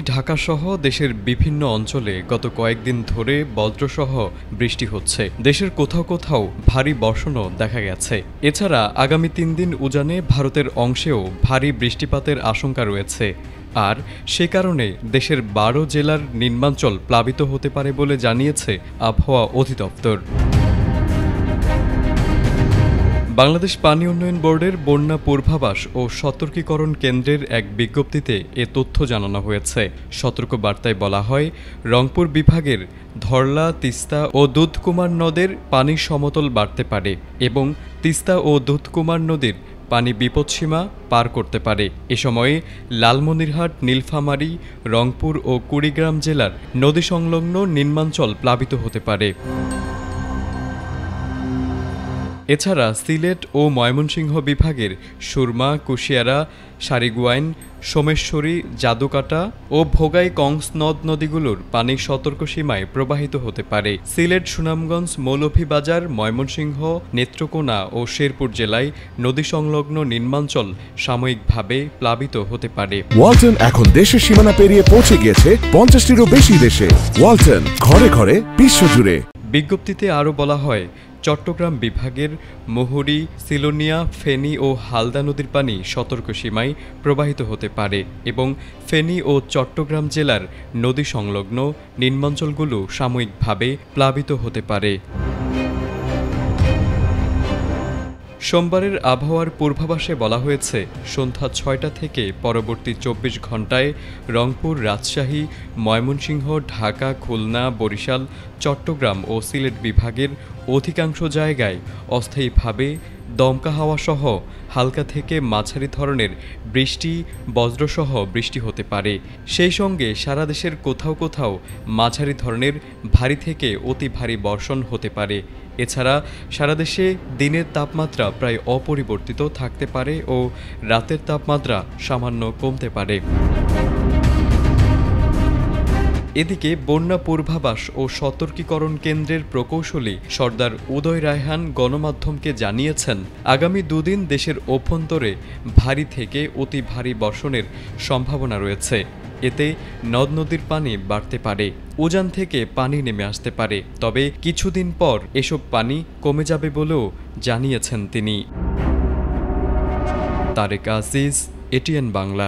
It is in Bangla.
ঢাকাসহ দেশের বিভিন্ন অঞ্চলে গত কয়েকদিন ধরে বজ্রসহ বৃষ্টি হচ্ছে। দেশের কোথাও কোথাও ভারী বর্ষণও দেখা গেছে। এছাড়া আগামী ৩ দিন উজানে ভারতের অংশেও ভারী বৃষ্টিপাতের আশঙ্কা রয়েছে। আর সে কারণে দেশের ১২ জেলার নিম্নাঞ্চল প্লাবিত হতে পারে বলে জানিয়েছে আবহাওয়া অধিদপ্তর। বাংলাদেশ পানি উন্নয়ন বোর্ডের বন্যা পূর্বাভাস ও সতর্কীকরণ কেন্দ্রের এক বিজ্ঞপ্তিতে এ তথ্য জানানো হয়েছে। সতর্কবার্তায় বলা হয়, রংপুর বিভাগের ধরলা, তিস্তা ও দুধকুমার নদের পানির সমতল বাড়তে পারে এবং তিস্তা ও দুধকুমার নদীর পানি বিপদসীমা পার করতে পারে। এ সময়ে লালমনিরহাট, নীলফামারী, রংপুর ও কুড়িগ্রাম জেলার নদী সংলগ্ন নিম্নাঞ্চল প্লাবিত হতে পারে। এছাড়া সিলেট ও ময়মনসিংহ বিভাগের সুরমা, কুশিয়ারা, সারিগুয়াইন, সোমেশ্বরী, জাদুকাটা ও ভোগাই কংস নদ নদীগুলোর পানি সতর্ক সীমায় প্রবাহিত হতে পারে। সিলেট, সুনামগঞ্জ, মৌলভীবাজার, ময়মনসিংহ, নেত্রকোনা ও শেরপুর জেলায় নদী সংলগ্ন নিম্নাঞ্চল সাময়িকভাবে প্লাবিত হতে পারে। ওয়ালটন এখন দেশের সীমানা পেরিয়ে পৌঁছে গিয়েছে ৫০টিরও বেশি দেশে। ওয়ালটন, ঘরে ঘরে, বিশ্বজুড়ে। বিজ্ঞপ্তিতে আরও বলা হয়, চট্টগ্রাম বিভাগের মুহুরী, সিলোনিয়া, ফেনী ও হালদা নদীর পানি সতর্ক সীমায় প্রবাহিত হতে পারে এবং ফেনী ও চট্টগ্রাম জেলার নদী সংলগ্ন নিম্নাঞ্চলগুলো সাময়িকভাবে প্লাবিত হতে পারে। সোমবারের আবহাওয়ার পূর্বাভাসে বলা হয়েছে, সন্ধ্যা ৬টা থেকে পরবর্তী ২৪ ঘণ্টায় রংপুর, রাজশাহী, ময়মনসিংহ, ঢাকা, খুলনা, বরিশাল, চট্টগ্রাম ও সিলেট বিভাগের অধিকাংশ জায়গায় অস্থায়ীভাবে দমকা হাওয়াসহ হালকা থেকে মাঝারি ধরনের বৃষ্টি, বজ্রসহ বৃষ্টি হতে পারে। সেই সঙ্গে সারা দেশের কোথাও কোথাও মাঝারি ধরনের ভারী থেকে অতি ভারী বর্ষণ হতে পারে। এছাড়া সারা দেশে দিনের তাপমাত্রা প্রায় অপরিবর্তিত থাকতে পারে ও রাতের তাপমাত্রা সামান্য কমতে পারে। এদিকে বন্যা পূর্বাভাস ও সতর্কীকরণ কেন্দ্রের প্রকৌশলী সর্দার উদয় রায়হান গণমাধ্যমকে জানিয়েছেন, আগামী দুদিন দেশের অভ্যন্তরে ভারী থেকে অতি ভারী বর্ষণের সম্ভাবনা রয়েছে। এতে নদ নদীর পানি বাড়তে পারে, উজান থেকে পানি নেমে আসতে পারে। তবে কিছুদিন পর এসব পানি কমে যাবে বলেও জানিয়েছেন তিনি। তারেক আজিজ, এটিএন বাংলা।